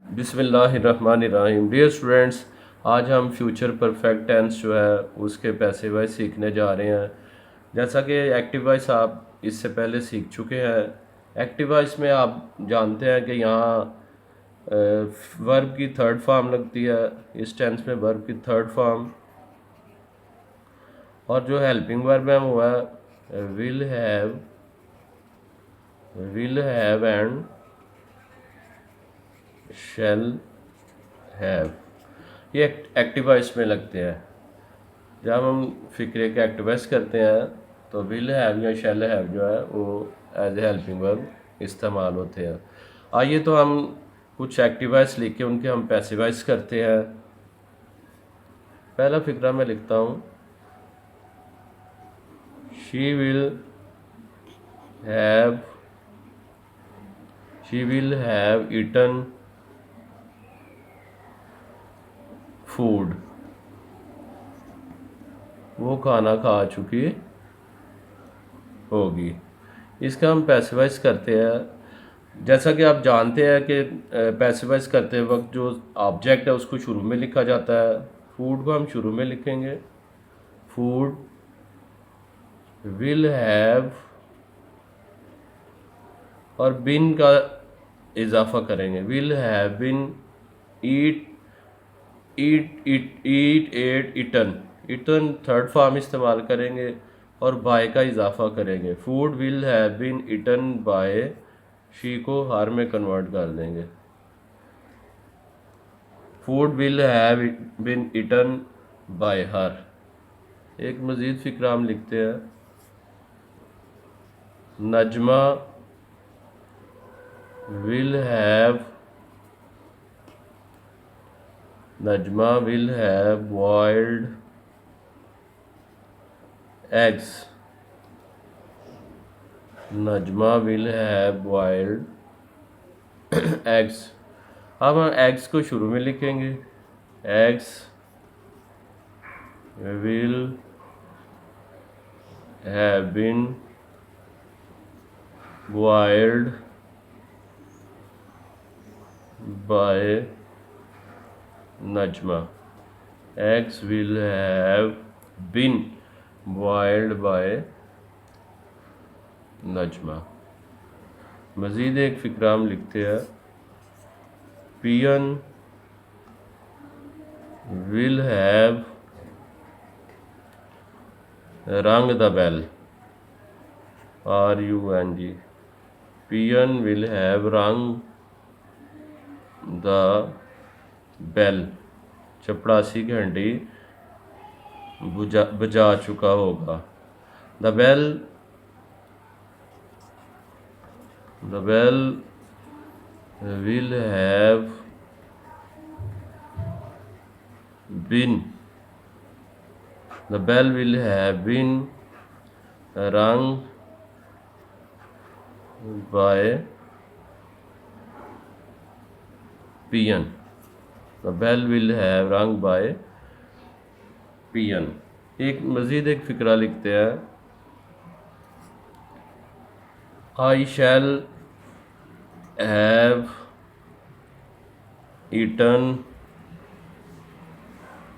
बिस्मिल्लाहिर्रहमानिर्रहीम। Dear students, आज हम फ्यूचर परफेक्ट टेंस जो है उसके पैसिव वॉइस सीखने जा रहे हैं। जैसा कि एक्टिव वॉइस आप इससे पहले सीख चुके हैं। एक्टिव वॉइस में आप जानते हैं कि यहाँ वर्ब की थर्ड फॉर्म लगती है। इस टेंस में वर्ब की थर्ड फॉर्म और जो हेल्पिंग वर्ब है वो है will have and shall have. ये एक्टिव वॉइस में लगते हैं। जब हम फिक्रे के एक्टिवाइज करते हैं तो विल हैव या शैल हैव जो है वो एज ए हेल्पिंग वर्ब इस्तेमाल होते हैं। आइए तो हम कुछ एक्टिवाइज लिख के उनके हम पैसिवाइज करते हैं। पहला फिक्रा मैं लिखता हूँ, she will have eaten food. वो खाना खा चुकी होगी। इसका हम पैसिवाइज करते हैं। जैसा कि आप जानते हैं कि पैसिवाइज करते वक्त जो ऑब्जेक्ट है उसको शुरू में लिखा जाता है। फूड को हम शुरू में लिखेंगे, फूड विल हैव, और बिन का इजाफा करेंगे, will have been eat ate eaten. Eaten third form इस्तेमाल करेंगे और बाय का इजाफा करेंगे। Food will have been eaten by, she को हर में कन्वर्ट कर देंगे। Food will have been eaten by her. एक मज़ीद फिक्रा हम लिखते हैं, Najma will have boiled eggs. Najma will have boiled eggs. अब हम एग्स को शुरू में लिखेंगे, eggs will have been boiled by Najma. Eggs will have been boiled by Najma. मज़ीद एक फिक्रा हम लिखते हैं, peon will have rung the bell, RUNG। Peon will have rung the bell, चपड़ासी घंटी बजा चुका होगा। The bell will have been, the bell will have been rung by peon. The bell will have rung by peon. एक मज़ीद एक फिक्रा लिखते हैं, I shall have eaten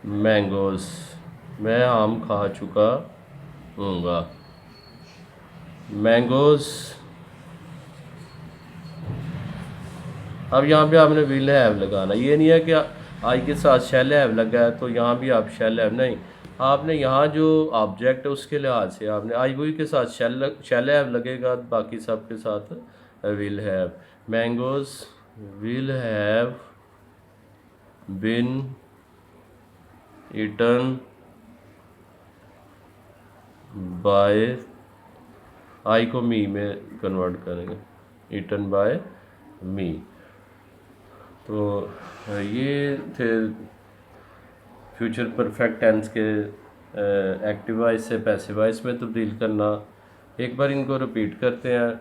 mangoes. मैं आम खा चुका हूँगा। मैंगोज। अब यहाँ पे आपने विल हैव लगाना, ये नहीं है कि आई के साथ शैल हैव लगा है तो यहाँ भी आप शैल हैव, नहीं, आपने यहाँ जो ऑब्जेक्ट है उसके लिहाज से आपने आई वही के साथ शैल हैव लगेगा, बाकी सब के साथ will have. Mangoes will have been eaten by, I को मी में कन्वर्ट करेंगे, ईटन बाय मी। तो ये थे फ्यूचर परफेक्ट टेंस के एक्टिव वॉइस से पैसिव वॉइस में तब्दील करना। एक बार इनको रिपीट करते हैं।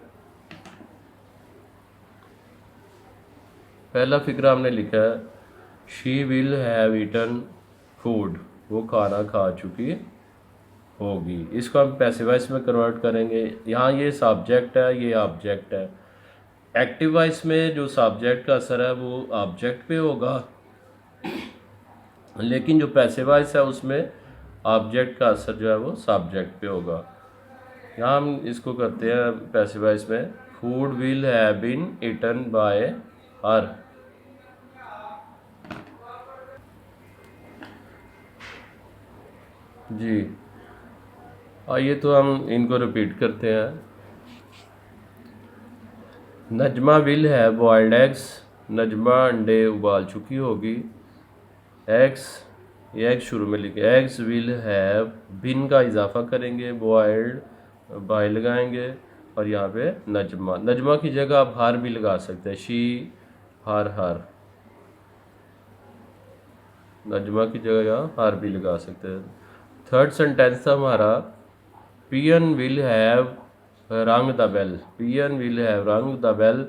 पहला फिक्रा हमने लिखा है, she will have eaten food. वो खाना खा चुकी होगी। इसको हम पैसिव वॉइस में कन्वर्ट करेंगे। यहाँ ये सब्जेक्ट है, ये ऑब्जेक्ट है। एक्टिव वॉइस में जो सब्जेक्ट का असर है वो ऑब्जेक्ट पे होगा, लेकिन जो पैसिव वॉइस है उसमें ऑब्जेक्ट का असर जो है वो सब्जेक्ट पे होगा। यहाँ हम इसको करते हैं पैसिव वॉइस में, food will have been eaten by her. जी आइए तो हम इनको रिपीट करते हैं। Najma will have boiled eggs, Najma अंडे उबाल चुकी होगी। एग्स, ये एग शुरू में लिखे, एग्स विल हैव, बिन का इजाफा करेंगे, बॉइल्ड बाय लगाएंगे और यहाँ पे नजमा, नजमा की जगह आप हार भी लगा सकते हैं, शी हार, नजमा की जगह यहाँ हार भी लगा सकते हैं। थर्ड सेंटेंस था हमारा, peon will have rung the bell, peon will have rung the bell,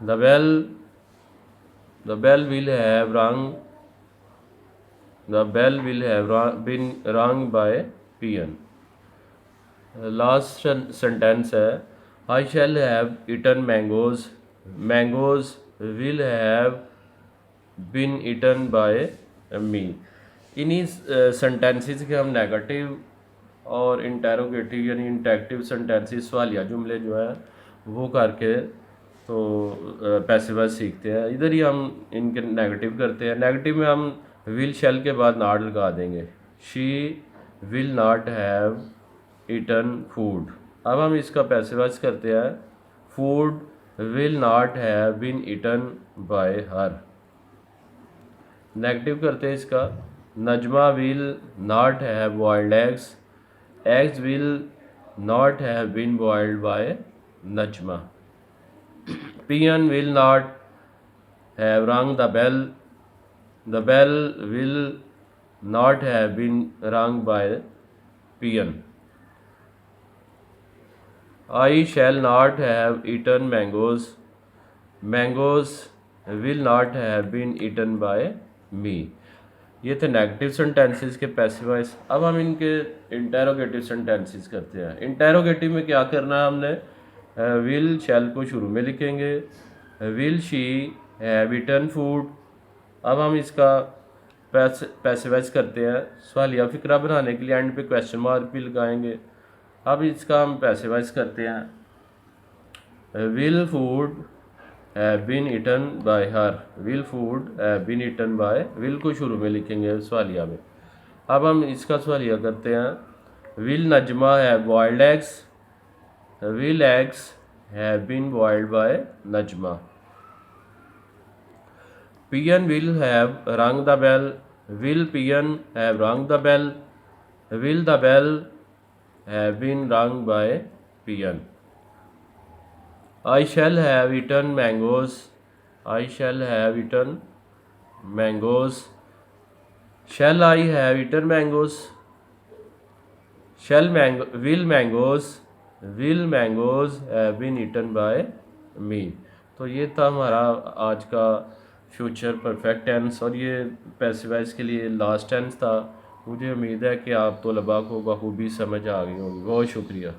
the bell, the bell will have rung, the bell will have been rung by peon. Last sentence है, I shall have eaten mangoes, mangoes will have been eaten by me. इन्हीं sentences के हम negative और interrogative यानी interactive sentences, सवालिया जुमले जो है वो करके तो पैसिव वॉइस सीखते हैं। इधर ही हम इनके नेगेटिव करते हैं। नेगेटिव में हम विल शैल के बाद नॉट लगा देंगे, she will not have eaten food. अब हम इसका पैसिव वॉइस करते हैं, food will not have been eaten by her. Negative करते हैं इसका, Najma will not have boiled eggs, eggs will not have been boiled by Najma. Peon will not have rung the bell, the bell will not have been rung by peon. I shall not have eaten mangoes, mangoes will not have been eaten by मी। ये थे negative sentences के passive voice. अब हम इनके interrogative sentences करते हैं। Interrogative में क्या करना है हमने, विल शैल को शुरू में लिखेंगे, will she have eaten food. अब हम इसका पैसिव वॉइस करते हैं, सवालिया फिक्रा बनाने के लिए एंड पे क्वेश्चन मार्क भी लगाएंगे। अब इसका हम पैसिव वॉइस करते हैं, will food have been eaten by her, will food have been eaten by, will को शुरू में लिखेंगे सवालिया में। अब हम इसका सवालिया करते हैं, will Najma have boiled eggs, will eggs have been boiled by Najma. Peon will have rung the bell, will peon have rung the bell, will the bell have been rung by peon. I shall have eaten mangoes, I shall have eaten mangoes, shall I have eaten mangoes, will mangoes have been eaten by me। तो ये था हमारा आज का future perfect tense और ये passive voice के लिए लास्ट टेंस था। मुझे उम्मीद है कि आप तलबा को बखूबी समझ आ गई होगी। बहुत शुक्रिया।